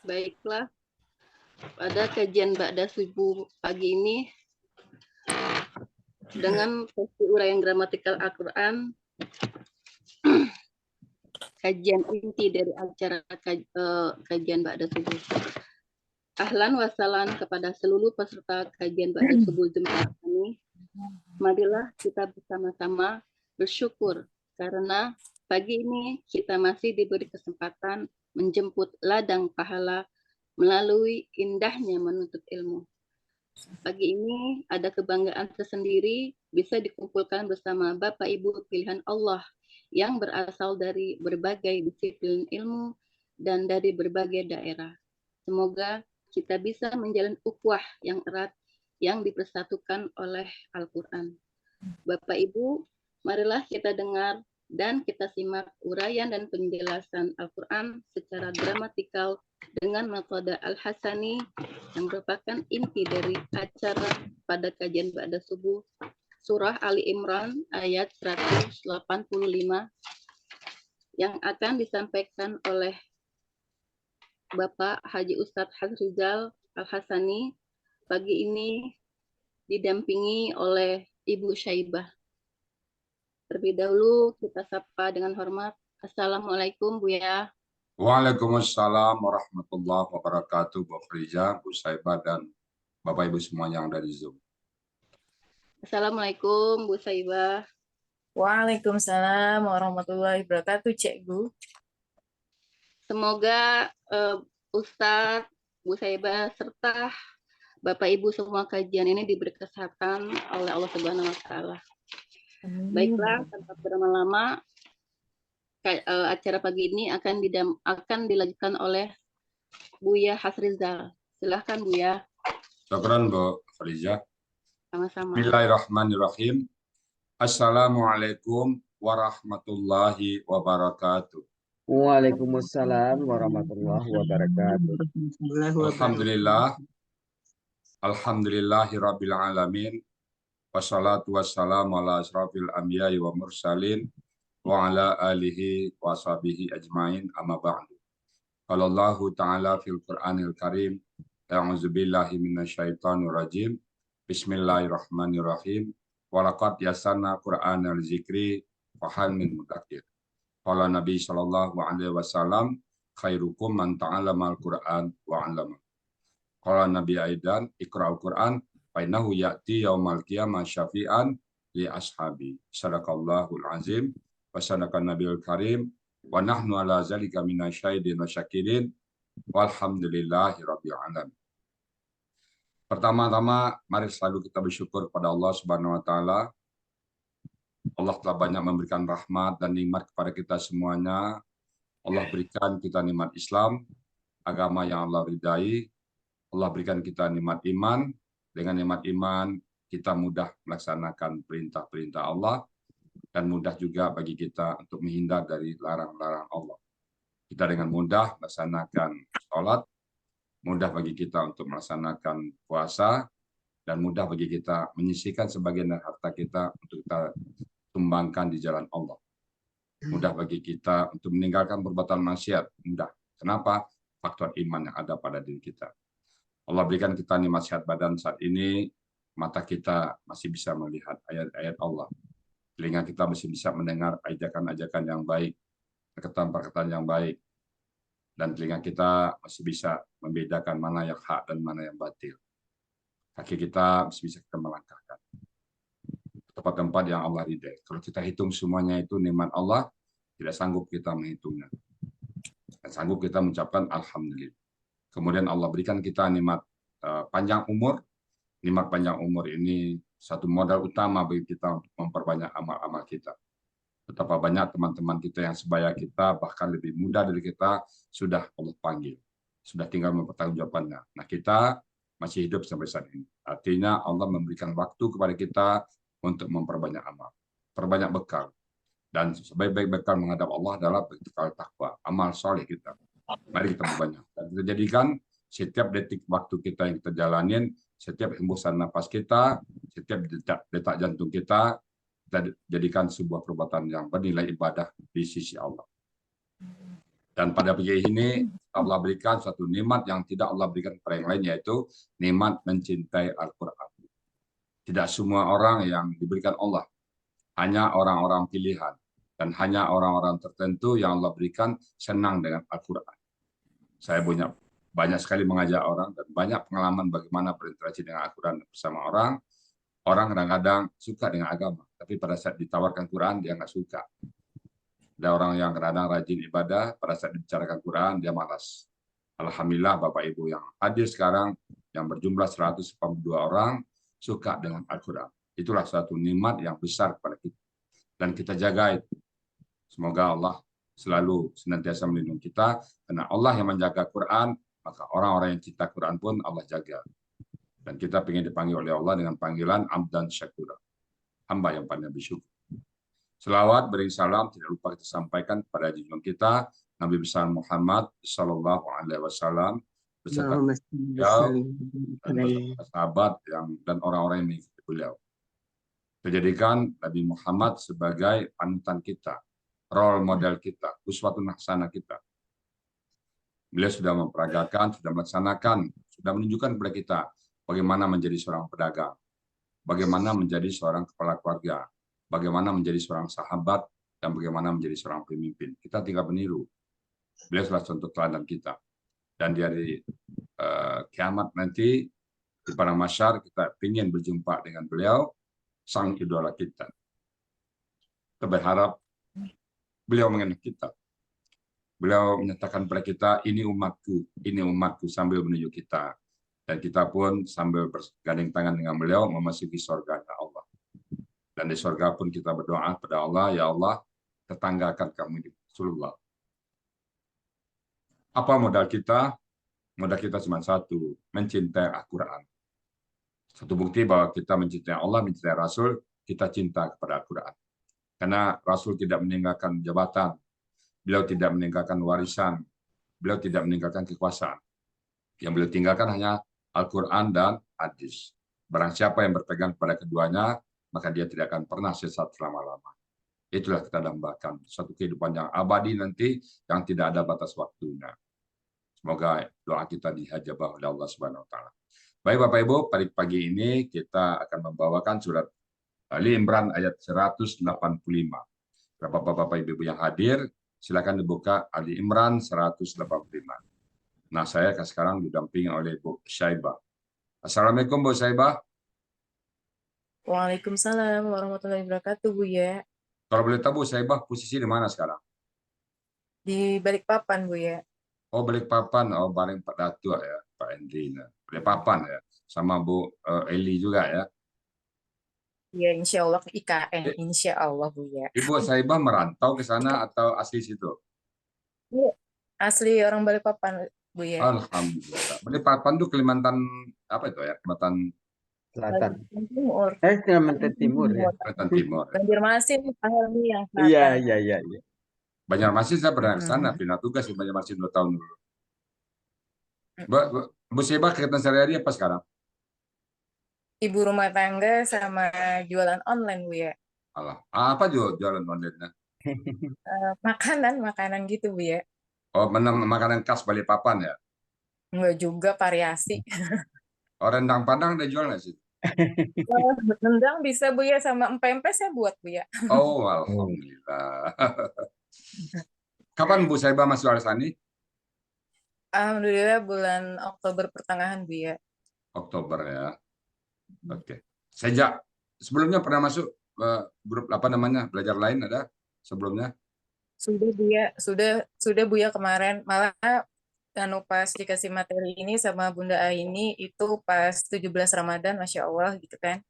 Baiklah, pada kajian Ba'da Subuh pagi ini dengan sesi uraian gramatikal Al-Quran, kajian inti dari acara kajian Ba'da Subuh. Ahlan wasalan kepada seluruh peserta kajian Ba'da Subuh Jumat ini. Marilah kita bersama-sama bersyukur karena pagi ini kita masih diberi kesempatan menjemput ladang pahala melalui indahnya menuntut ilmu. Pagi ini ada kebanggaan tersendiri bisa dikumpulkan bersama Bapak Ibu pilihan Allah yang berasal dari berbagai disiplin ilmu dan dari berbagai daerah. Semoga kita bisa menjalin ukhuwah yang erat yang dipersatukan oleh Al-Quran. Bapak Ibu, marilah kita dengar dan kita simak uraian dan penjelasan Al-Quran secara gramatikal dengan metode Al-Hasani yang merupakan inti dari acara pada kajian Ba'da Subuh Surah Ali Imran ayat 185 yang akan disampaikan oleh Bapak Haji Ustadz Hasrizal Al-Hasani pagi ini didampingi oleh Ibu Syaibah. Terlebih dahulu kita sapa dengan hormat. Assalamualaikum Buya. Waalaikumsalam warahmatullahi wabarakatuh, Bu Friza, Bu Saibah, dan Bapak Ibu semua yang ada di Zoom. Assalamualaikum Bu Saibah. Waalaikumsalam warahmatullahi wabarakatuh, Cikgu. Semoga Ustadz, Bu Saibah, serta Bapak Ibu semua kajian ini diberi kesehatan oleh Allah Subhanahu wa Ta'ala. Baiklah, tanpa berlama-lama, acara pagi ini akan dilanjutkan oleh Buya Hasrizal. Silahkan Buya. Syukran Bu Friza. Sama-sama. Bismillahirrahmanirrahim. Assalamualaikum warahmatullahi wabarakatuh. Waalaikumsalam warahmatullahi wabarakatuh. Alhamdulillah. Alhamdulillahirabbil alamin. Wassalatu wassalamu ala asrafil anbiya'i wa mursalin wa ala alihi wa sahbihi ajmain amma ba'du. Qala Allah Ta'ala fil Qur'anil Karim, a'udzu billahi minasyaitonir rajim. Bismillahirrahmanirrahim. Walaqad yasanna Qur'anal zikri fa hal min mudzakir. Qala Nabi sallallahu alaihi wasallam, khairukum man ta'allamal Qur'an wa 'allama. Qala Nabi aidan, iqra'ul Qur'an fa innahu ya'ti yaumal qiyamah syafi'an li ashabi. Sadaqallahul azim wa sadaqan nabiyul karim wa nahnu ala zalika minasyahidin wa syakirin walhamdulillahi rabbil alamin. Pertama-tama mari selalu kita bersyukur kepada Allah Subhanahu wa taala. Allah telah banyak memberikan rahmat dan nikmat kepada kita semuanya. Allah berikan kita nikmat Islam, agama yang Allah ridai. Allah berikan kita nikmat iman. Dengan nikmat iman, kita mudah melaksanakan perintah-perintah Allah dan mudah juga bagi kita untuk menghindar dari larang-larang Allah. Kita dengan mudah melaksanakan sholat, mudah bagi kita untuk melaksanakan puasa, dan mudah bagi kita menyisihkan sebagian dari harta kita untuk kita tumbangkan di jalan Allah. Mudah bagi kita untuk meninggalkan perbuatan maksiat, mudah. Kenapa? Faktor iman yang ada pada diri kita. Allah berikan kita nikmat sehat badan saat ini, mata kita masih bisa melihat ayat-ayat Allah. Telinga kita masih bisa mendengar ajakan-ajakan yang baik, perkataan-perkataan yang baik. Dan telinga kita masih bisa membedakan mana yang hak dan mana yang batil. Kaki kita masih bisa kita melangkahkan. Tempat-tempat yang Allah ridai. Kalau kita hitung semuanya itu nikmat Allah, tidak sanggup kita menghitungnya. Dan sanggup kita mengucapkan Alhamdulillah. Kemudian Allah berikan kita nikmat panjang umur. Nikmat panjang umur ini satu modal utama bagi kita untuk memperbanyak amal-amal kita. Betapa banyak teman-teman kita yang sebaya kita, bahkan lebih muda dari kita, sudah Allah panggil. Sudah tinggal mempertanggungjawabkannya. Nah, kita masih hidup sampai saat ini. Artinya Allah memberikan waktu kepada kita untuk memperbanyak amal. Perbanyak bekal. Dan sebaik-baik bekal menghadap Allah adalah bekal takwa, amal soleh kita. Mari kita perbanyak. Dan kita jadikan setiap detik waktu kita yang kita jalanin, setiap hembusan nafas kita, setiap detak jantung kita jadikan sebuah perbuatan yang bernilai ibadah di sisi Allah. Dan pada pagi ini Allah berikan satu nikmat yang tidak Allah berikan kepada yang lain, yaitu nikmat mencintai Al-Quran. Tidak semua orang yang diberikan Allah, hanya orang-orang pilihan dan hanya orang-orang tertentu yang Allah berikan senang dengan Al-Quran. Saya punya banyak sekali mengajak orang dan banyak pengalaman bagaimana berinteraksi dengan Al-Quran bersama orang. Orang kadang-kadang suka dengan agama, tapi pada saat ditawarkan Quran dia nggak suka. Ada orang yang kadang rajin ibadah, pada saat dibicarakan Quran dia malas. Alhamdulillah Bapak Ibu yang hadir sekarang yang berjumlah 182 orang suka dengan Al-Quran. Itulah suatu nikmat yang besar kepada kita. Dan kita jaga itu. Semoga Allah selalu senantiasa melindungi kita. Karena Allah yang menjaga Quran, maka orang-orang yang cinta Quran pun Allah jaga. Dan kita ingin dipanggil oleh Allah dengan panggilan Abdan Syakura. Hamba yang pandai bersyukur. Selawat beri salam tidak lupa kita sampaikan kepada junjungan kita Nabi besar Muhammad Sallallahu Alaihi Wasallam beserta beliau dan beserta sahabat dan orang-orang yang mengikuti beliau. Kita jadikan Nabi Muhammad sebagai panutan kita, role model kita, uswatun hasanah kita. Beliau sudah memperagakan, sudah melaksanakan, sudah menunjukkan kepada kita bagaimana menjadi seorang pedagang, bagaimana menjadi seorang kepala keluarga, bagaimana menjadi seorang sahabat, dan bagaimana menjadi seorang pemimpin. Kita tinggal meniru. Beliau adalah contoh teladan kita. Dan di hari kiamat nanti, di padang mahsyar kita ingin berjumpa dengan beliau, sang idola kita. Kita berharap beliau mengenal kita. Beliau menyatakan kepada kita, ini umatku, sambil menunjuk kita. Dan kita pun sambil bergandeng tangan dengan beliau memasuki surga Allah. Dan di surga pun kita berdoa kepada Allah, ya Allah, tetanggakan kami di Rasulullah. Apa modal kita? Modal kita cuma satu, mencintai Al-Quran. Satu bukti bahwa kita mencintai Allah, mencintai Rasul, kita cinta kepada Al-Quran. Karena Rasul tidak meninggalkan jabatan, beliau tidak meninggalkan warisan, beliau tidak meninggalkan kekuasaan. Yang beliau tinggalkan hanya Al-Quran dan hadis. Barang siapa yang berpegang pada keduanya, maka dia tidak akan pernah sesat selama-lama. Itulah kita dambakan satu kehidupan yang abadi nanti, yang tidak ada batas waktunya. Semoga doa kita dihajabah oleh Allah Subhanahu Wa Taala. Baik Bapak Ibu, pada pagi ini kita akan membawakan surat Ali Imran ayat 185. Bapak-bapak Ibu yang hadir, silakan dibuka Ali Imran 185. Nah, saya sekarang didampingi oleh Bu Syaibah. Assalamualaikum Bu Syaibah. Waalaikumsalam warahmatullahi wabarakatuh, Buya. Kalau boleh tahu Bu Syaibah posisi di mana sekarang? Di Balikpapan, Buya. Oh, Balikpapan. Oh, bareng Pak Datuk ya, Pak Endri. Balikpapan ya. Sama Bu Eli juga ya. Ya, insya Allah IKN, insya Allah, Buya. Ibu Syaibah merantau ke sana atau asli situ? Asli orang Balikpapan, Buya. Alhamdulillah. Balikpapan itu Kalimantan apa itu ya? Kalimantan Selatan. Timur. Kalimantan Timur ya. Kalimantan Timur. Banjarmasin, Helmi yang selatan. Iya. Banjarmasin saya pernah ke sana, pindah tugas di Banjarmasin 2 tahun dulu. Bu Syaibah kegiatan sehari-hari apa sekarang? Ibu rumah tangga sama jualan online, Buya. Allah. Apa jualan online-nya? Makanan gitu, Buya. Oh, makanan khas Balikpapan ya? Enggak juga, variasi. Oh, rendang Padang ada jual nggak sih? Rendang bisa, Buya, sama empempe saya buat, Buya. Oh, alhamdulillah. Kapan Bu Syaibah masuk Al-Sani? Alhamdulillah bulan Oktober pertengahan, Buya. Oktober ya. Oke. Sejak sebelumnya pernah masuk grup apa namanya? Belajar lain ada sebelumnya? Sudah, Buya. Sudah Buya kemarin. Malah pas dikasih materi ini sama Bunda Aini itu pas 17 Ramadan, Masya Allah gitu kan.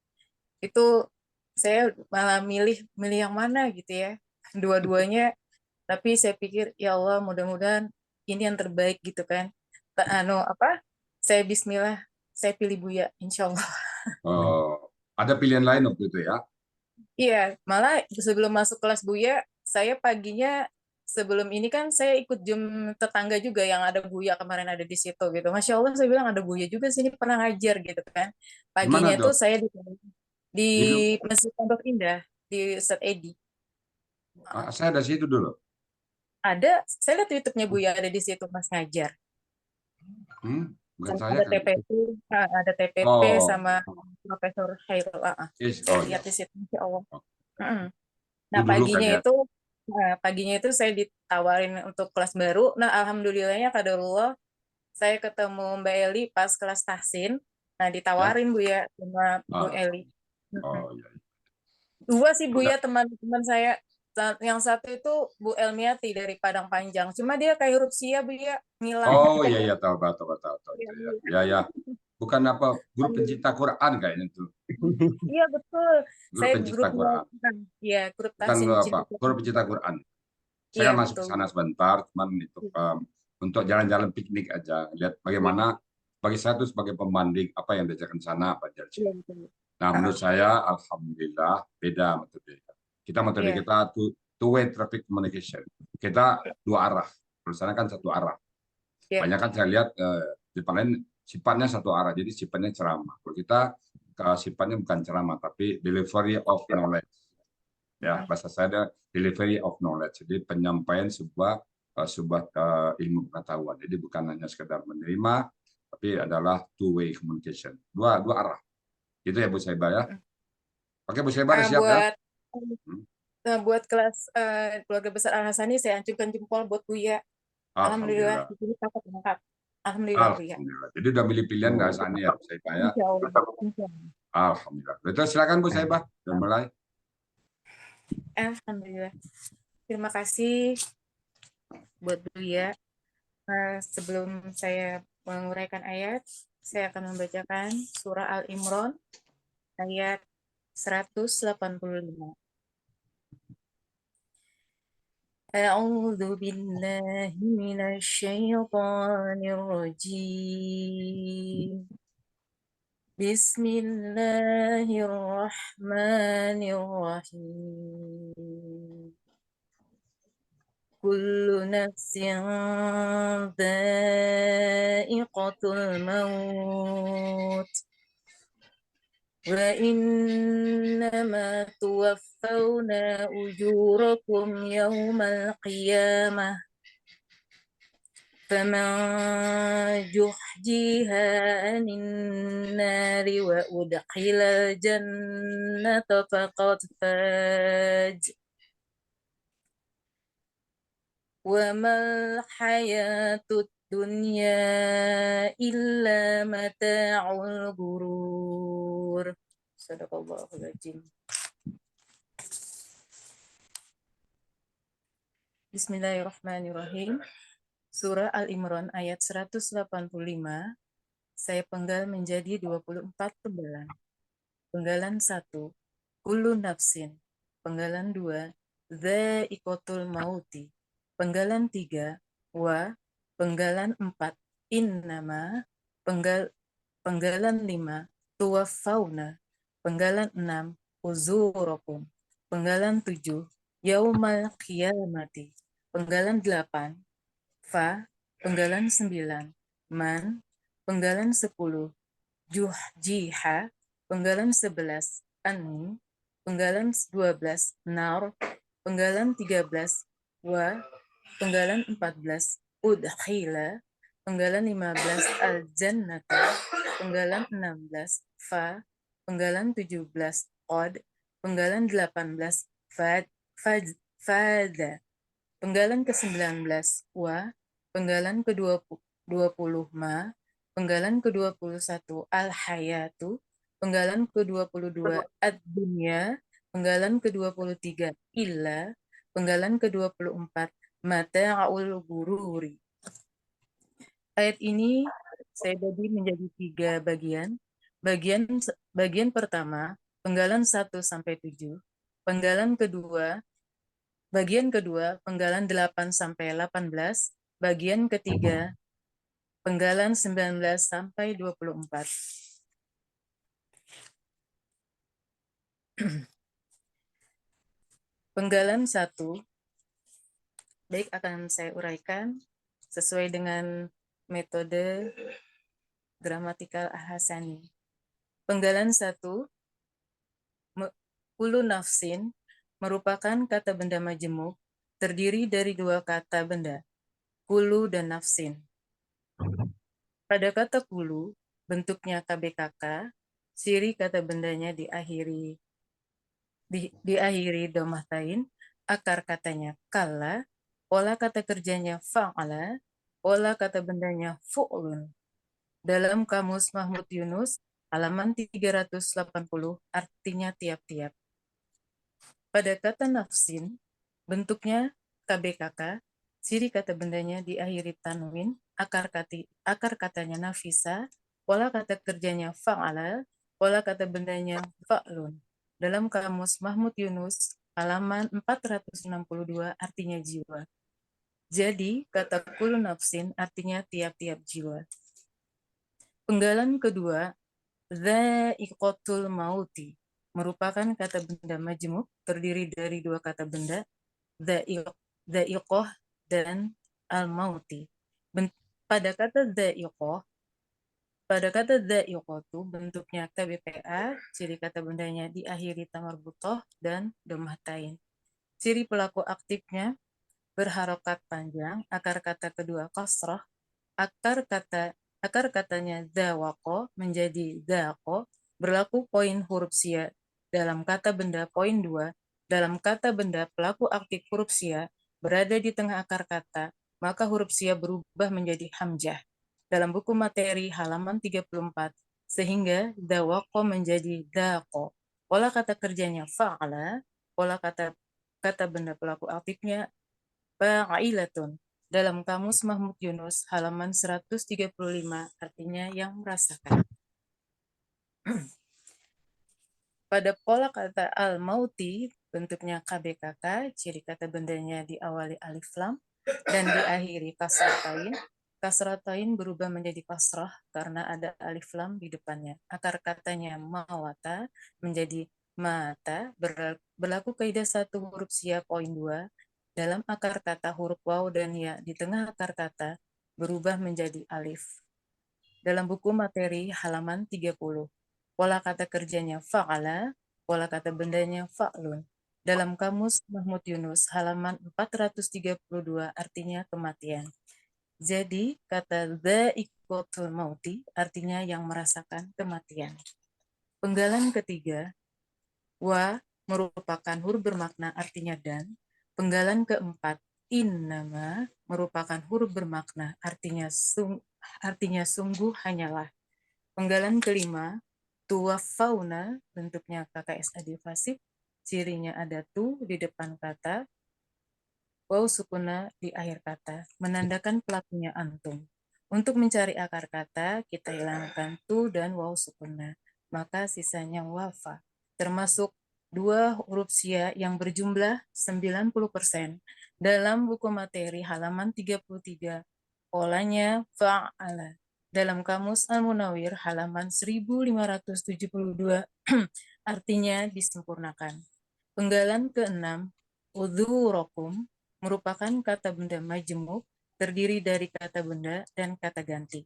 Itu saya malah milih yang mana gitu ya. Dua-duanya. Tapi saya pikir ya Allah mudah-mudahan ini yang terbaik gitu kan. Saya bismillah, saya pilih Buya, insya Allah. Oh, ada pilihan lain waktu itu ya? Iya, malah sebelum masuk kelas Buya, saya paginya sebelum ini kan saya ikut Zoom tetangga juga yang ada Buya kemarin ada di situ gitu. Masya Allah saya bilang ada Buya juga sini pernah ngajar gitu kan. Paginya Gimana, tuh Dok? saya di Masjid Pondok Indah di Ustadz Edi. Saya dari situ dulu. Ada, saya lihat YouTube-nya Buya ada di situ Mas ngajar. Bukan Dan saya ada kan. ada TPP Oh, sama Profesor Khairul. yes. Lihat di situ, Insya Allah. Oh. Nah, Dulu kan ya. paginya itu saya ditawarin untuk kelas baru. Nah, alhamdulillahnya kadarullah saya ketemu Mbak Eli pas kelas tahsin. Nah, ditawarin Buya sama Bu Eli. Oh iya. Dua sih Buya teman-teman saya. Yang satu itu Bu Elmiati dari Padang Panjang. Cuma dia kayak huruf sia Buya ngilang. Oh iya tahu. Iya, Ya. Ya. Bukan apa guru pencinta Quran kayaknya itu. Iya betul. Guru Saya pencinta grupnya, Quran. ya grup Bukan tahsin apa? cinta. Guru pencinta Quran. Saya Iya kan masuk ke betul. sana sebentar, cuman itu untuk jalan-jalan piknik aja, lihat bagaimana bagi saya itu sebagai pembanding apa yang diajarkan sana, apa dari Iya sini. betul. Nah, menurut saya alhamdulillah beda metode. Metode Iya. kita two-way traffic communication. Kita dua arah. Kalau sana kan satu arah. Iya. Banyak kan saya lihat di tempat lain sifatnya satu arah, jadi sifatnya ceramah. Kalau kita sifatnya bukan ceramah, tapi delivery of knowledge. Ya, bahasa saya ada delivery of knowledge. Jadi penyampaian sebuah ilmu pengetahuan. Jadi bukan hanya sekedar menerima, tapi adalah two-way communication. Dua arah. Itu ya Bu Saibah ya. Oke Bu Saibah siap ya. Buat kelas keluarga besar Al Hasani saya ancungkan jempol buat Buya. Alhamdulillah. Di sini kakak mengangkat. Alhamdulillah Buya. Jadi udah milih pilihan nggak Hasani ya Bu Saibah ya. Insya Allah. Alhamdulillah. Betul, silakan Bu Saibah. Sudah mulai. Alhamdulillah. Terima kasih buat Buya. Sebelum saya menguraikan ayat, saya akan membacakan surah Al-Imran ayat 185. A'udzu billahi minasyaitonir rajim. Bismillahirrahmanirrahim. Kullu nafsin dha'iqatul maut. Wa innama tuwaffawna ujurakum yawmal qiyamah. Faman juhjiha anin nari wa udkhilal jannata faqad faj. Wa mal hayatud dunya illa mata'ul ghurur. Shadaqallahul azim. Bismillahirrahmanirrahim. Surah Al-Imran ayat 185. Saya penggal menjadi 24 penggalan. Penggalan 1, kullu nafsin. Penggalan 2, dha'iqatul mauti. Penggalan 3, wa. Penggalan 4, innama. Penggalan 5, tuwaffawna. Penggalan 6, uzurakum. Penggalan 7, yaumal qiyamati. Penggalan 8, fa. Penggalan 9, man. Penggalan 10, juhjiha. Penggalan 11, an. Penggalan 12, nar. Penggalan 13, wa. Penggalan 14, udkhila. Penggalan 15, al-jannata. Penggalan 16, fa. Penggalan 17, qad. Penggalan 18, fada. Penggalan ke-19, wa. Penggalan ke-20, ma. Penggalan ke-21, al-hayatu. Penggalan ke-22, ad-dunya. Penggalan ke-23, illa. Penggalan ke-24, mata'ul ghururi. Ayat ini saya bagi menjadi 3 bagian. Bagian pertama, penggalan 1 sampai 7. Bagian kedua, penggalan 8 sampai 18. Bagian ketiga, penggalan 19 sampai 24. Penggalan 1, baik akan saya uraikan sesuai dengan metode gramatikal Ahasani. Penggalan 1, kullu nafsin merupakan kata benda majemuk terdiri dari dua kata benda, kulu dan nafsin. Pada kata kulu, bentuknya KBKK, ciri kata bendanya diakhiri domah tain, akar katanya kala, pola kata kerjanya fa'ala, pola kata bendanya fu'lun. Dalam Kamus Mahmud Yunus, halaman 380, artinya tiap-tiap. Pada kata nafsin, bentuknya KBKK, ciri kata bendanya diakhiri tanwin, akar katanya nafisa, pola kata kerjanya fa'ala, pola kata bendanya fa'lun. Dalam Kamus Mahmud Yunus, halaman 462, artinya jiwa. Jadi, kata kulu nafsin artinya tiap-tiap jiwa. Penggalan kedua, dha'iqatul mauti, merupakan kata benda majmuk terdiri dari dua kata benda, dha'iqah dan al-mauti. Pada kata dha'iqatu bentuknya KBPA, ciri kata bendanya diakhiri tamarbutoh dan domah tain. Ciri pelaku aktifnya berharokat panjang, akar kata kedua kasroh, akar katanya dawako menjadi dako, berlaku poin huruf sia dalam kata benda poin 2, dalam kata benda pelaku aktif huruf sia berada di tengah akar kata, maka huruf sia berubah menjadi hamzah. Dalam buku materi halaman 34, sehingga dawako menjadi dako. Pola kata kerjanya fa'ala, pola kata benda pelaku aktifnya fa'ilatun. Dalam Kamus Mahmud Yunus, halaman 135, artinya yang merasakan. Pada pola kata al-mauti, bentuknya KBKK, ciri kata bendanya diawali alif lam, dan diakhiri kasratain. Kasratain berubah menjadi kasrah karena ada alif lam di depannya. Akar katanya mawata menjadi mata, berlaku kaidah satu huruf sia poin 2, dalam akar kata huruf waw dan ya di tengah akar kata berubah menjadi alif. Dalam buku materi halaman 30, pola kata kerjanya fa'ala, pola kata bendanya fa'lun. Dalam Kamus Mahmud Yunus halaman 432, artinya kematian. Jadi kata dha'iqatul mauti artinya yang merasakan kematian. Penggalan ketiga, wa merupakan huruf bermakna artinya dan. Penggalan keempat, innama merupakan huruf bermakna artinya sungguh hanyalah. Penggalan kelima, tuwafauna bentuknya KKS adifasif, cirinya ada tu di depan kata, waw sukuna di akhir kata, menandakan pelakunya antum. Untuk mencari akar kata, kita hilangkan tu dan waw sukuna, maka sisanya wafa, termasuk dua huruf sia yang berjumlah 90%. Dalam buku materi halaman 33, polanya fa'ala. Dalam Kamus Al-Munawir halaman 1572, artinya disempurnakan. Penggalan keenam, udzurokum merupakan kata benda majemuk terdiri dari kata benda dan kata ganti.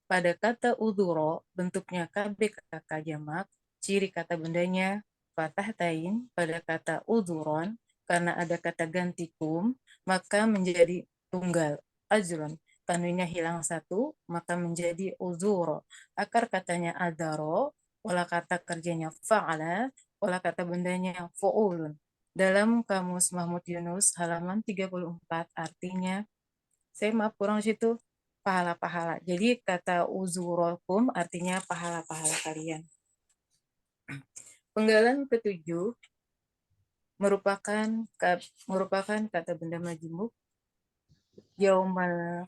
Pada kata udzuro, bentuknya KBKK jamak, ciri kata bendanya fathah tain. Pada kata udzuron, karena ada kata ganti kum, maka menjadi tunggal, ajrun. Tanwinnya hilang satu, maka menjadi udzuro. Akar katanya adaro, pola kata kerjanya fa'ala, pola kata bendanya fu'ulun. Dalam Kamus Mahmud Yunus halaman 34, artinya, saya maaf kurang situ, pahala-pahala. Jadi kata uzurokum artinya pahala-pahala kalian. Penggalan ketujuh merupakan kata benda majmuk. Yaumal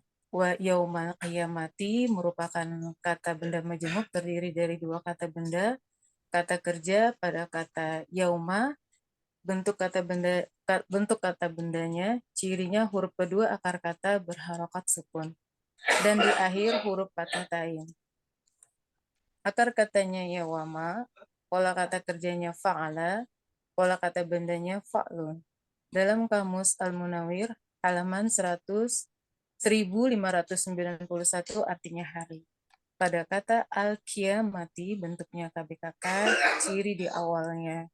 qiyamati merupakan kata benda majmuk terdiri dari dua kata benda. Kata kerja pada kata yauma, bentuk kata bendanya, cirinya huruf kedua akar kata berharokat sukun, dan di akhir huruf fathah tain. Akar katanya yawama, pola kata kerjanya fa'ala, pola kata bendanya fa'lun. Dalam Kamus Al-Munawir, halaman 1591, artinya hari. Pada kata al-qiyamati, bentuknya KBKK, ciri di awalnya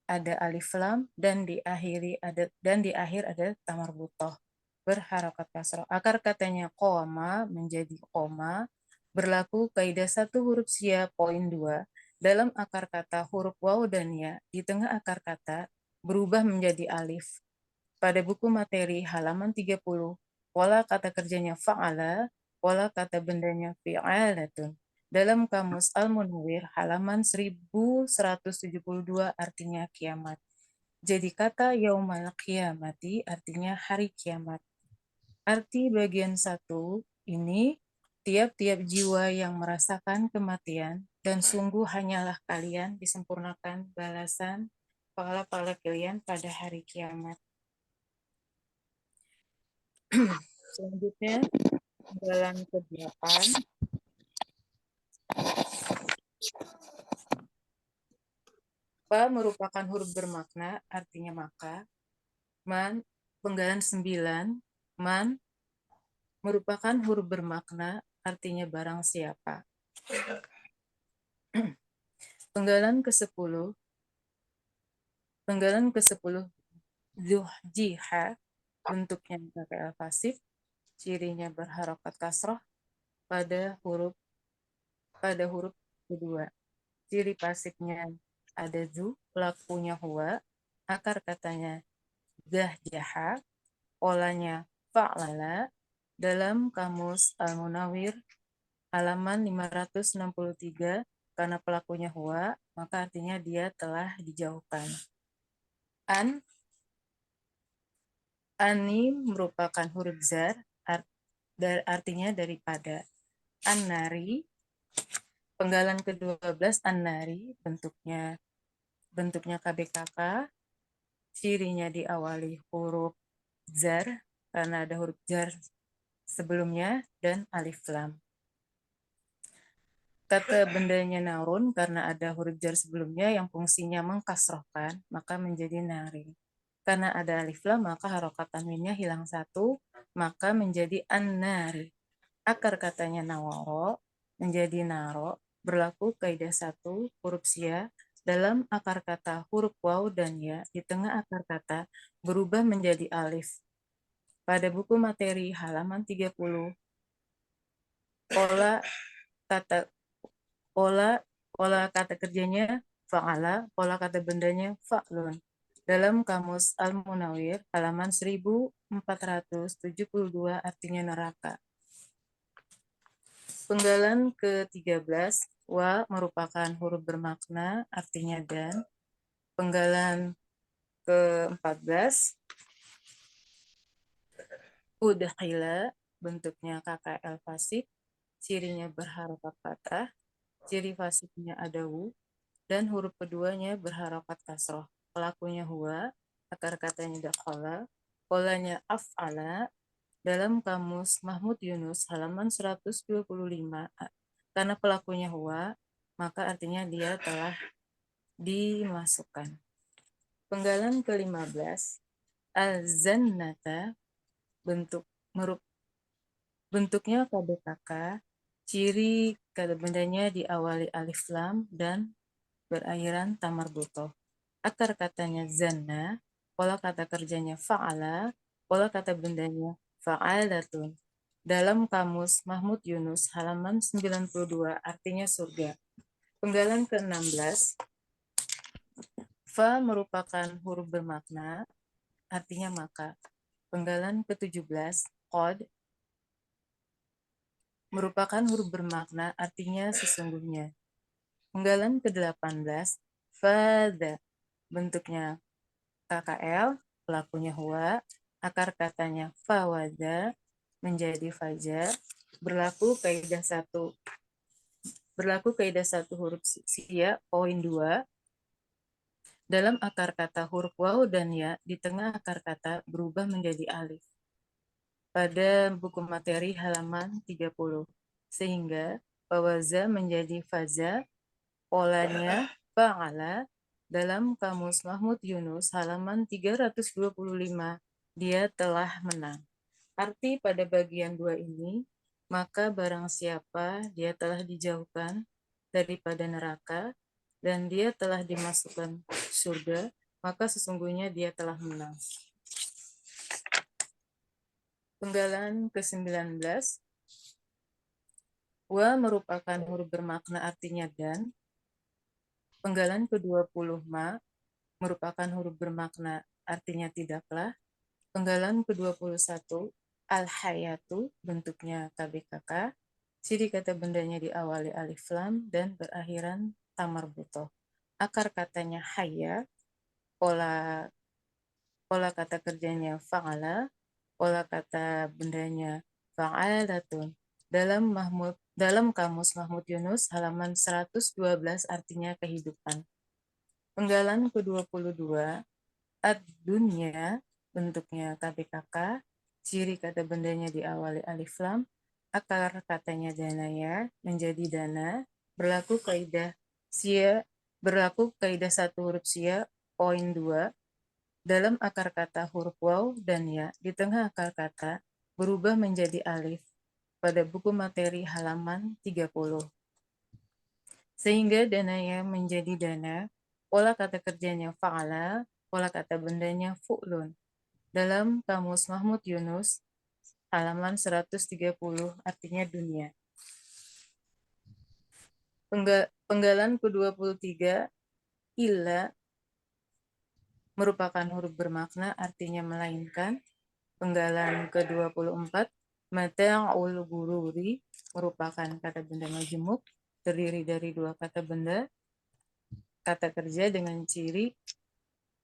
ada alif lam, dan di akhir ada tamarbutoh berharokat kasroh. Akar katanya koma menjadi koma, berlaku kaidah 1 huruf sia poin 2. Dalam akar kata huruf waw dan ya di tengah akar kata berubah menjadi alif. Pada buku materi halaman 30, pola kata kerjanya fa'ala, pola kata bendanya fi'alatun. Dalam kamus Al-Munawwir halaman 1172 artinya kiamat. Jadi kata yaumal qiyamati artinya hari kiamat. Arti bagian 1 ini, tiap-tiap jiwa yang merasakan kematian dan sungguh hanyalah kalian disempurnakan balasan pahala-pahala kalian pada hari kiamat. Selanjutnya, penggalan ke-8. Fa merupakan huruf bermakna, artinya maka. Man, penggalan 9. Man merupakan huruf bermakna, artinya barang siapa. Penggalan ke-10. Penggalan ke-10. Zuhjiha, bentuknya KKL pasif, cirinya berharokat kasroh pada huruf kedua. Ciri pasifnya ada zu, pelakunya huwa, akar katanya zahjaha, polanya fa'lala. Dalam kamus Al-Munawwir halaman 563, karena pelakunya huwa, maka artinya dia telah dijauhkan. Ani merupakan huruf zar, artinya daripada. An-nari, penggalan ke-12, an-nari, bentuknya KBKK, cirinya diawali huruf zar, karena ada huruf zar sebelumnya, dan alif lam. Kata bendanya narun, karena ada huruf jar sebelumnya yang fungsinya mengkasrohkan, maka menjadi nari. Karena ada alif lam, maka harokat tanwinnya hilang 1, maka menjadi an-nari. Akar katanya nawaro, menjadi naro, berlaku kaidah 1 huruf sia, dalam akar kata huruf waw dan ya, di tengah akar kata berubah menjadi alif. Pada buku materi halaman 30, pola kata kerjanya fa'ala, pola kata bendanya fa'lun. Dalam kamus Al-Munawwir halaman 1472 artinya neraka. Penggalan ke-13, wa merupakan huruf bermakna, artinya dan. Penggalan ke-14, udkhila, bentuknya KKL pasif, cirinya berharokat fathah, ciri pasifnya ada wu, dan huruf keduanya berharokat kasroh. Pelakunya huwa, akar katanya dakhala, polanya af'ala. Dalam kamus Mahmud Yunus halaman 125, karena pelakunya huwa, maka artinya dia telah dimasukkan. Penggalan ke-15, al-zannata, bentuknya KBKK, ciri kata bendanya diawali alif lam dan berakhiran tamarbutoh. Akar katanya zanna, pola kata kerjanya fa'ala, pola kata bendanya fa'alatun. Dalam kamus Mahmud Yunus halaman 92 artinya surga. Penggalan ke-16, fa merupakan huruf bermakna, artinya maka. Penggalan ke-17, qad merupakan huruf bermakna, artinya sesungguhnya. Penggalan ke-18, fadha, bentuknya KKL, pelakunya huwa, akar katanya fawaza, menjadi fajar, berlaku kaidah 1 huruf sia poin 2. Dalam akar kata huruf waw dan ya di tengah akar kata berubah menjadi alif. Pada buku materi halaman 30. Sehingga fawaza menjadi faza, polanya fa'ala. Dalam kamus Mahmud Yunus halaman 325, dia telah menang. Arti pada bagian 2 ini, maka barang siapa dia telah dijauhkan daripada neraka, dan dia telah dimasukkan surga, maka sesungguhnya dia telah menang. Penggalan ke-19, wa merupakan huruf bermakna artinya dan. Penggalan ke-20, ma merupakan huruf bermakna artinya tidaklah. Penggalan ke-21, al-hayatu bentuknya KBKK, ciri kata bendanya diawali alif lam dan berakhiran tamar butoh. Akar katanya hayya, pola kata kerjanya fa'ala, pola kata bendanya fa'alatun. Dalam kamus Mahmud Yunus halaman 112 artinya kehidupan. Penggalan ke-22, ad-dunya bentuknya KBKK, ciri kata bendanya diawali alif lam, akar katanya danaya menjadi dana, berlaku kaidah satu huruf sia, poin 2, dalam akar kata huruf waw dan ya di tengah akar kata berubah menjadi alif pada buku materi halaman 30. Sehingga dananya menjadi dana, pola kata kerjanya fa'ala, pola kata bendanya fu'lun. Dalam kamus Mahmud Yunus, halaman 130, artinya dunia. Penggalan ke-23, illa merupakan huruf bermakna artinya melainkan. Penggalan ke-24, mata'ul gururi merupakan kata benda majemuk, terdiri dari dua kata benda, kata kerja dengan ciri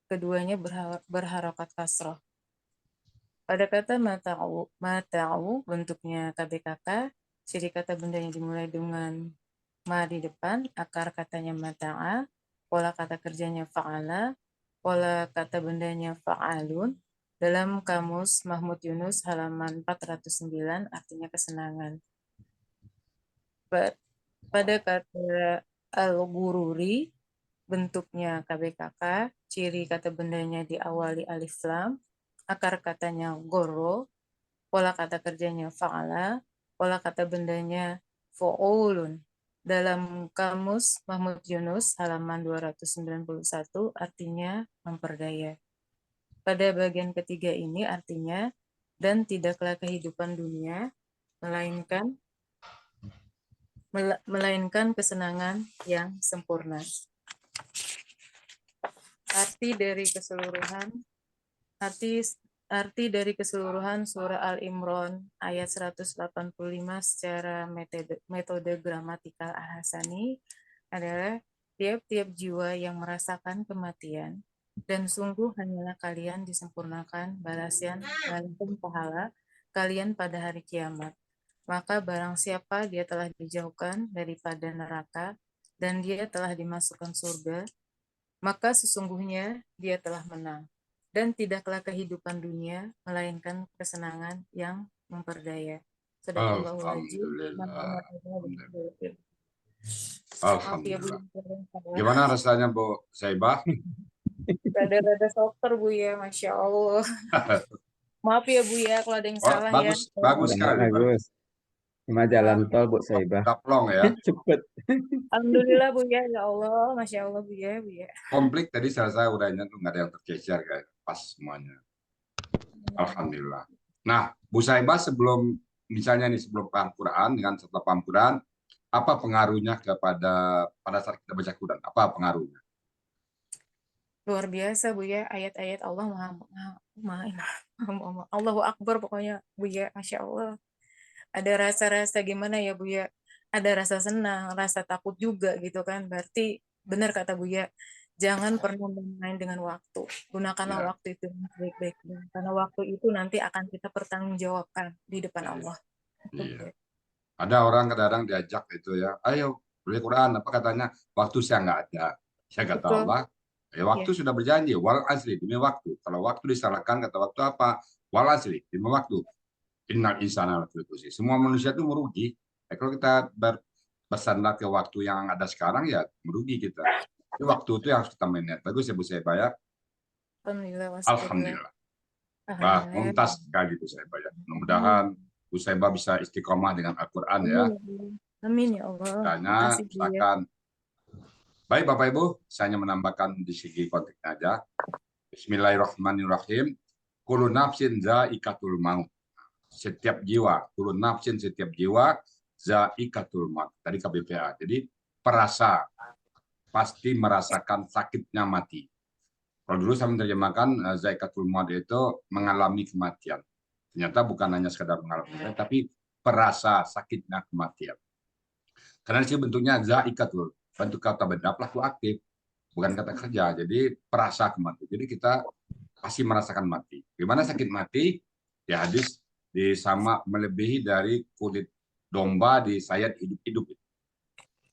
keduanya berharokat kasroh. Pada kata mata'u bentuknya KBKK, ciri kata bendanya dimulai dengan ma di depan, akar katanya mata'a, pola kata kerjanya fa'ala, pola kata bendanya fa'alun. Dalam kamus Mahmud Yunus halaman 409 artinya kesenangan. Pada kata al-gururi bentuknya KBKK, ciri kata bendanya diawali alif lam, akar katanya goro, pola kata kerjanya fa'ala, pola kata bendanya fu'ulun. Dalam kamus Mahmud Yunus halaman 291 artinya memperdaya. Pada bagian ketiga ini artinya dan tidaklah kehidupan dunia melainkan kesenangan yang sempurna. Arti dari keseluruhan surah Al-Imran ayat 185 secara metode gramatikal Al-Hasani adalah tiap-tiap jiwa yang merasakan kematian dan sungguh hanyalah kalian disempurnakan balasan pahala kalian pada hari kiamat. Maka barang siapa dia telah dijauhkan daripada neraka dan dia telah dimasukkan surga, maka sesungguhnya dia telah menang. Dan tidaklah kehidupan dunia melainkan kesenangan yang memperdaya. Alhamdulillah. Alhamdulillah. Gimana rasanya Bu Saibah? Rada-rada softer Bu ya, Masya Allah. Maaf ya Bu ya kalau ada yang salah ya. Bagus sekali. Bagus. Cuma jalan tol Bu Saibah. Kaplong ya. Cepet. Alhamdulillah Bu ya, ya Allah, Masya Allah Bu ya. Komplit tadi saya urainya tuh nggak ada yang tercecer kayak pas semuanya. Alhamdulillah. Nah, Bu Saibah sebelum paham Quran dengan setelah paham Quran, apa pengaruhnya pada saat kita baca Quran? Apa pengaruhnya? Luar biasa Bu ya, ayat-ayat Allah Allahu Akbar pokoknya Bu ya, Masya Allah. Ada rasa-rasa gimana ya Bu ya, ada rasa senang, rasa takut juga gitu kan. Berarti benar kata Bu ya, jangan pernah bermain dengan waktu. Gunakanlah waktu itu baik-baiknya, karena waktu itu nanti akan kita pertanggungjawabkan di depan Allah. Iya. Ada orang kadang-kadang diajak itu ya, ayo beli Quran, apa katanya, waktu saya nggak ada. Saya kata Allah, ya waktu sudah berjanji, wal asli, demi waktu. Kalau waktu disalahkan, kata waktu apa? Wal asli, demi waktu. Innal insana lafi khusr. Semua manusia itu merugi. Kalau kita bersandar ke waktu yang ada sekarang, ya merugi kita. Jadi waktu itu yang harus kita manage. Bagus ya Bu Saibah ya. Alhamdulillah. Wah, mumtaz sekali Bu Saibah ya. Mudah-mudahan Bu Saibah bisa istiqomah dengan Al-Quran ya. Amin ya Allah. Misalkan Baik Bapak Ibu, saya hanya menambahkan di segi konteksnya aja. Bismillahirrahmanirrahim. Kullu nafsin za'iqatul maut. Setiap jiwa, kullu nafsin setiap jiwa za'iqatul maut. Tadi KBPA. Jadi perasa, pasti merasakan sakitnya mati. Kalau dulu saya menerjemahkan za'iqatul maut itu mengalami kematian. Ternyata bukan hanya sekadar mengalami kematian, tapi perasa sakitnya kematian. Karena sih bentuknya za'iqatul, bentuk kata benda pelaku aktif, bukan kata kerja. Jadi perasa kematian. Jadi kita pasti merasakan mati. Gimana sakit mati? Ya hadis sama melebihi dari kulit domba disayat hidup-hidup.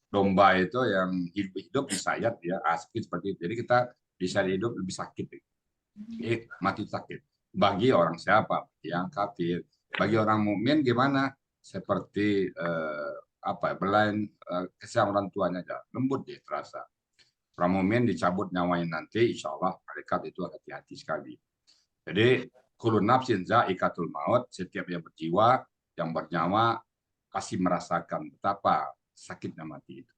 Domba itu yang hidup-hidup disayat ya, asli seperti itu. Jadi kita disayat hidup lebih sakit. Jadi mati sakit. Bagi orang siapa? Yang kafir. Bagi orang mukmin gimana? Seperti belain kesian orang tuanya aja, lembut dia terasa. Orang mukmin dicabut nyawanya nanti, insya Allah malaikat itu hati-hati sekali. Jadi kullu nafsin za'iqatul maut, setiap yang berjiwa, yang bernyawa pasti merasakan betapa sakitnya mati itu.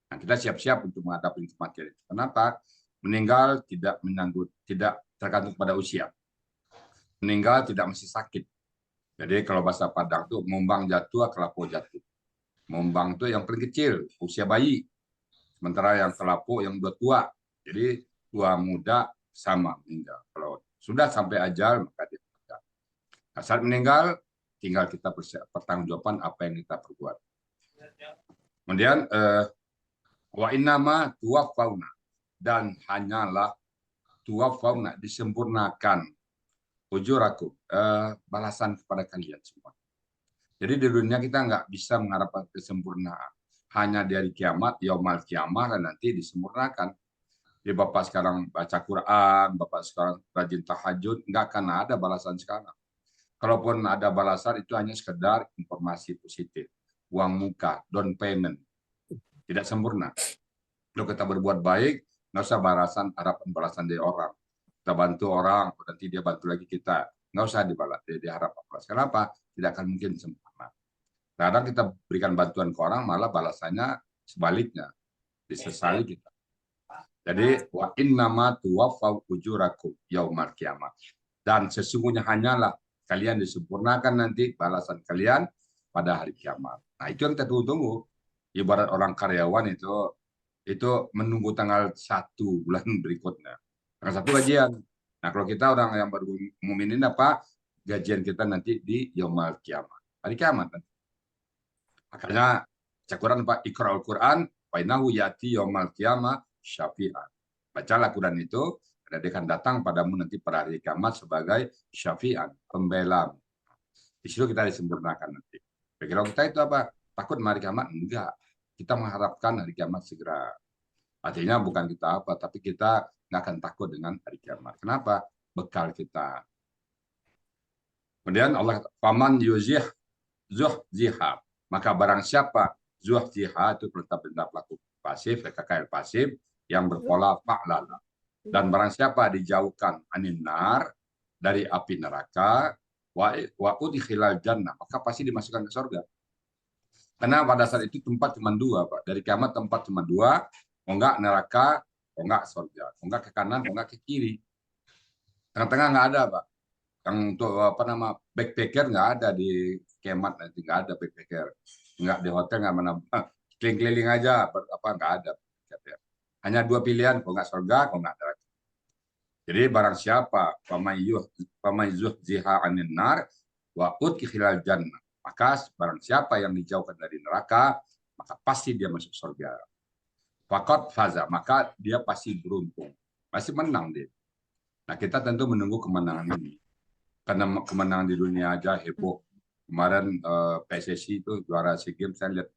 Nah, kita siap-siap untuk menghadapi kematian itu. Kenapa? Meninggal tidak tergantung pada usia. Meninggal tidak mesti sakit. Jadi kalau bahasa Padang itu mumbang jatuh, kelapo jatuh. Mumbang itu yang paling kecil, usia bayi. Sementara yang kelapo yang udah tua. Jadi tua muda sama meninggal. Kalau sudah sampai ajal maka dia meninggal. Nah, saat meninggal tinggal kita pertanggungjawaban apa yang kita perbuat. Kemudian wa innama tuwaffawna, dan hanyalah tuwaffawna, disempurnakan ujurakum, balasan kepada kalian semua. Jadi di dunia kita nggak bisa mengharapkan kesempurnaan. Hanya dari kiamat, yaumal kiamah, dan nanti disempurnakan. Jadi Bapak sekarang baca Quran, Bapak sekarang rajin tahajud, nggak akan ada balasan sekarang. Kalaupun ada balasan, itu hanya sekedar informasi positif. Uang muka, down payment. Tidak sempurna. Kalau kita berbuat baik, nggak usah harapan balasan dari orang. Kita bantu orang, nanti dia bantu lagi kita. Nggak usah diharap balas. Kenapa? Tidak akan mungkin sempurna. Kadang kita berikan bantuan ke orang, malah balasannya sebaliknya. Disesali kita. Jadi, wa innama tuwaffau ujurakum yaumal qiyamah. Dan sesungguhnya hanyalah kalian disempurnakan nanti balasan kalian pada hari kiamat. Nah, itu yang kita tunggu-tunggu. Ibarat orang karyawan itu menunggu tanggal 1 bulan berikutnya. Tanggal 1 gajian. Nah, kalau kita orang yang baru mukminin apa? Gajian kita nanti di yaumal qiyamah. Hari kiamat nanti. Makanya Quran Pak, Iqra'ul Quran, fa innahu ya'ti yaumal qiyamah syafi'an. Bacalah Quran itu, dan dia akan datang padamu nanti pada hari kiamat sebagai syafi'an, pembela. Di situ kita disempurnakan nanti. Kalau kita itu apa? Takut hari kiamat? Enggak. Kita mengharapkan hari kiamat segera. Artinya bukan kita apa, tapi kita nggak akan takut dengan hari kiamat. Kenapa? Bekal kita. Kemudian Allah, faman yuzih zuhziha, maka barang siapa zuhziha itu perintah pelaku pasif, KKL pasif yang berpola fa'lala. Dan barang siapa dijauhkan aninar dari api neraka, wa udkhilal jannah, maka pasti dimasukkan ke surga. Karena pada saat itu tempat cuma dua, Pak. Dari kiamat tempat cuma dua, mau enggak neraka, mau enggak surga, mau enggak ke kanan, mau enggak ke kiri. Tengah-tengah enggak ada, Pak. Yang untuk backpacker nggak ada di kiamat nanti, nggak ada backpacker, nggak di hotel, nggak mana keliling-keliling aja, nggak ada. Hanya dua pilihan, kalau nggak surga, kalau nggak neraka. Jadi barang siapa pamayyuh ziha anin nar wa udkhilal jannah, maka barang siapa yang dijauhkan dari neraka, maka pasti dia masuk surga. Faqad faza, maka dia pasti beruntung, pasti menang dia. Nah, kita tentu menunggu kemenangan ini. Karena kemenangan di dunia aja heboh. Kemarin PSSI itu juara SEA Games, saya lihat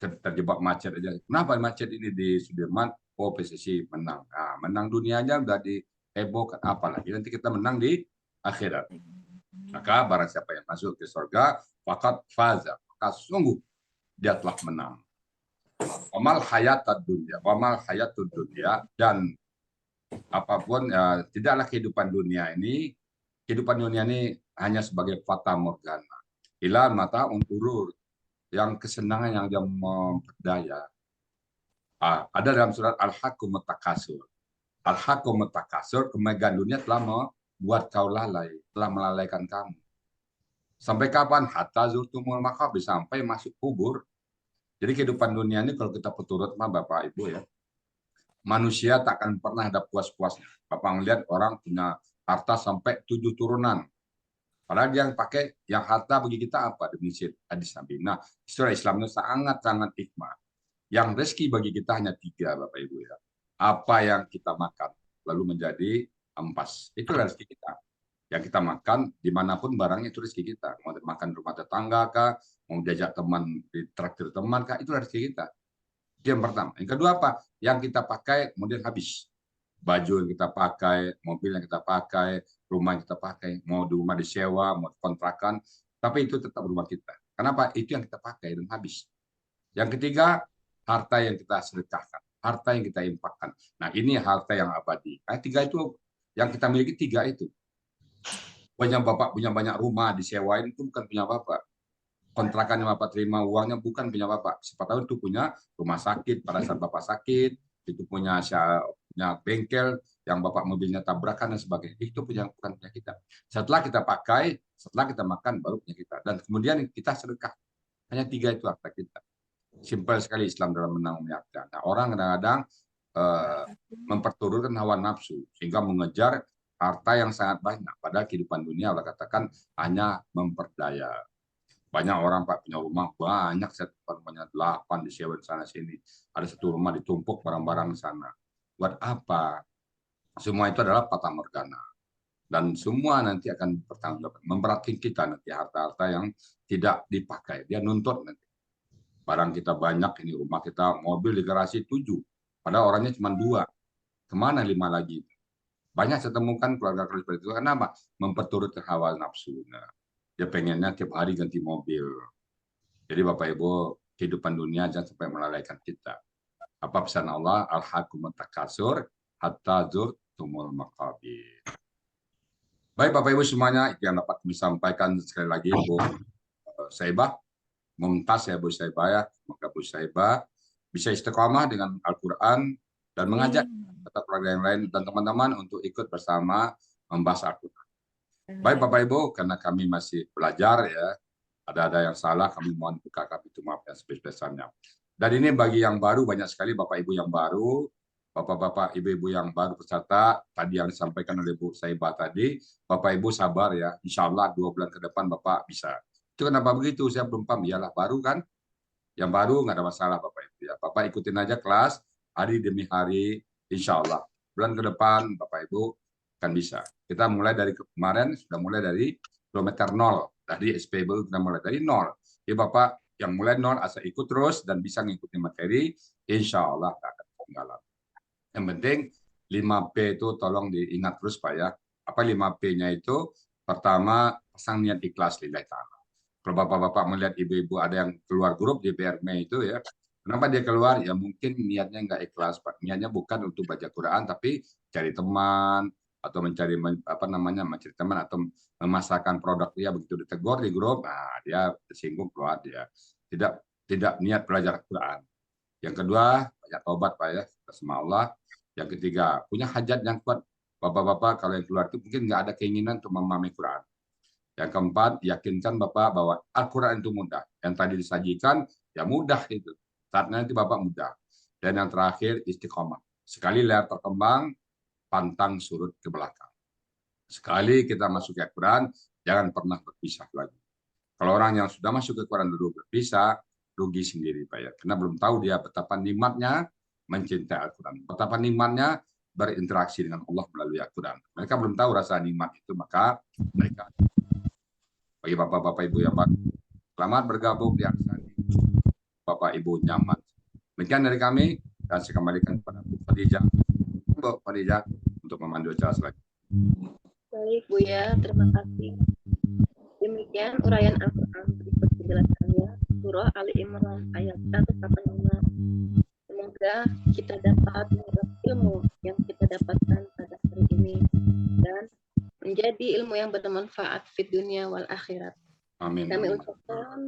terjebak macet aja. Kenapa macet ini di Sudirman? Oh, PSSI menang. Nah, menang dunia aja udah dihebohkan. Apalagi nanti kita menang di akhirat. Maka barang siapa yang masuk ke surga, faqad faza, maka sungguh dia telah menang. Wamal hayatud dunya, dan apapun tidaklah kehidupan dunia ini hanya sebagai fata morgana. Ila mata unturur, yang kesenangan yang memperdaya. Ada dalam surat Al-Haqqum Takasur. Al-Haqqum Takasur, kemegahan dunia telah membuat kau lalai, telah melalaikan kamu. Sampai kapan? Hatta zurtumul maqabir, sampai masuk kubur. Jadi kehidupan dunia ini kalau kita peturut mah Bapak Ibu ya, manusia tak akan pernah ada puas-puasnya. Bapak melihat orang punya harta sampai 7 turunan. Padahal dia yang pakai, yang harta bagi kita apa? Demi hadis Nabi. Nah, istilah Islam itu sangat-sangat hikmah. Yang rezeki bagi kita hanya 3, Bapak Ibu ya. Apa yang kita makan, lalu menjadi ampas. Itulah rezeki kita. Yang kita makan, dimanapun barangnya itu rezeki kita. Mau makan rumah tetangga kah, mau diajak teman, di traktir teman kah, itulah rezeki kita. Itu yang pertama. Yang kedua apa? Yang kita pakai kemudian habis. Baju yang kita pakai, mobil yang kita pakai, rumah yang kita pakai, mau di rumah disewa, mau kontrakan, tapi itu tetap rumah kita. Kenapa? Itu yang kita pakai dan habis. Yang ketiga, harta yang kita sedekahkan, harta yang kita infakkan. Nah, ini harta yang abadi. Nah, 3 itu yang kita miliki, 3 itu. Bapak punya banyak rumah disewain, itu bukan punya Bapak. Kontrakan yang Bapak terima uangnya bukan punya Bapak. Siapa tahu itu punya rumah sakit pada saat Bapak sakit, itu punya bengkel yang Bapak mobilnya tabrakan dan sebagainya. Itu bukan punya kita. Setelah kita pakai, setelah kita makan, baru punya kita. Dan kemudian kita sedekah. Hanya 3 itu harta kita. Simpel sekali Islam dalam menangani. Nah, orang kadang-kadang memperturutkan hawa nafsu sehingga mengejar harta yang sangat banyak. Padahal kehidupan dunia Allah katakan hanya memperdaya. Banyak orang Pak punya rumah banyak, banyak 8 disewa di sana sini. Ada 1 rumah ditumpuk barang-barang di sana. Buat apa? Semua itu adalah fata morgana. Dan semua nanti akan bertanggung jawab. Memberatkan kita nanti harta-harta yang tidak dipakai. Dia nuntut nanti. Barang kita banyak, ini rumah kita, mobil di garasi 7. Padahal orangnya cuma 2. Kemana 5 lagi? Banyak saya temukan keluarga seperti itu. Kenapa? Memperturutkan hawa nafsu. Nah, dia pengennya tiap hari ganti mobil. Jadi Bapak Ibu, kehidupan dunia jangan sampai melalaikan kita. Apa pesan Allah? Al-Haqqum Takasur hatta zurtumul maqabir. Baik Bapak Ibu semuanya, itu yang dapat kami sampaikan sekali lagi Bu Saibah. Mumtaz ya Bu Saibah ya. Semoga Bu Saibah bisa istiqamah dengan Al-Quran dan mengajak keluarga yang lain dan teman-teman untuk ikut bersama membahas Al-Quran. Baik Bapak Ibu, karena kami masih belajar ya, ada yang salah kami mohon buka kami itu maaf yang sebesar-besarnya. Dan ini bagi yang baru, banyak sekali Bapak Ibu yang baru, Bapak-bapak, Ibu-ibu yang baru peserta, tadi yang disampaikan oleh Bu Saibah tadi, Bapak Ibu sabar ya, insya Allah 2 bulan ke depan Bapak bisa. Itu kenapa begitu? Saya belum paham, iyalah baru kan? Yang baru nggak ada masalah Bapak Ibu ya. Bapak ikutin aja kelas hari demi hari, insya Allah. Bulan ke depan Bapak Ibu kan bisa. Kita mulai dari kemarin, sudah mulai dari kilometer 0. Tadi SPB kita mulai dari 0. Jadi Bapak yang mulai 0 asal ikut terus dan bisa mengikuti materi, insya Allah nggak akan ketinggalan. Yang penting 5P itu tolong diingat terus Pak ya. Apa 5P-nya itu? Pertama, pasang niat ikhlas lillahi ta'ala. Kalau Bapak-Bapak melihat ibu-ibu ada yang keluar grup di BRM itu ya, kenapa dia keluar? Ya mungkin niatnya nggak ikhlas Pak. Niatnya bukan untuk baca Quran, tapi cari teman, atau mencari mencari teman atau memasarkan produk dia, begitu ditegur di grup, nah dia tersinggung keluar dia. Tidak niat belajar Quran. Yang kedua, banyak taubat Pak ya, sama Allah. Yang ketiga, punya hajat yang kuat. Bapak-bapak kalau yang keluar itu mungkin nggak ada keinginan untuk memahami Quran. Yang keempat, yakinkan Bapak bahwa Al-Quran itu mudah. Yang tadi disajikan, ya mudah itu. Saatnya nanti Bapak mudah. Dan yang terakhir, istiqomah. Sekali layar terkembang, pantang surut ke belakang. Sekali kita masuk ke Al-Quran, jangan pernah berpisah lagi. Kalau orang yang sudah masuk ke Quran dulu berpisah, rugi sendiri Pak ya. Karena belum tahu dia betapa nikmatnya mencintai Al-Quran. Betapa nikmatnya berinteraksi dengan Allah melalui Al-Quran. Mereka belum tahu rasa nikmat itu, maka mereka bagi Bapak-Bapak Ibu yang baru, selamat bergabung di Aksani. Bapak Ibu nyaman. Demikian dari kami, dan saya kembalikan kepada Bu Khadijah. Bu Khadijah untuk memandu acara selanjutnya. Baik Buya, terima kasih. Demikian uraian Al-Quran berikut penjelasannya, Surah Ali Imran ayat 185. Semoga kita dapat menyerap ilmu yang kita dapatkan pada hari ini dan menjadi ilmu yang bermanfaat di dunia wal akhirat. Amin. Kami ucapkan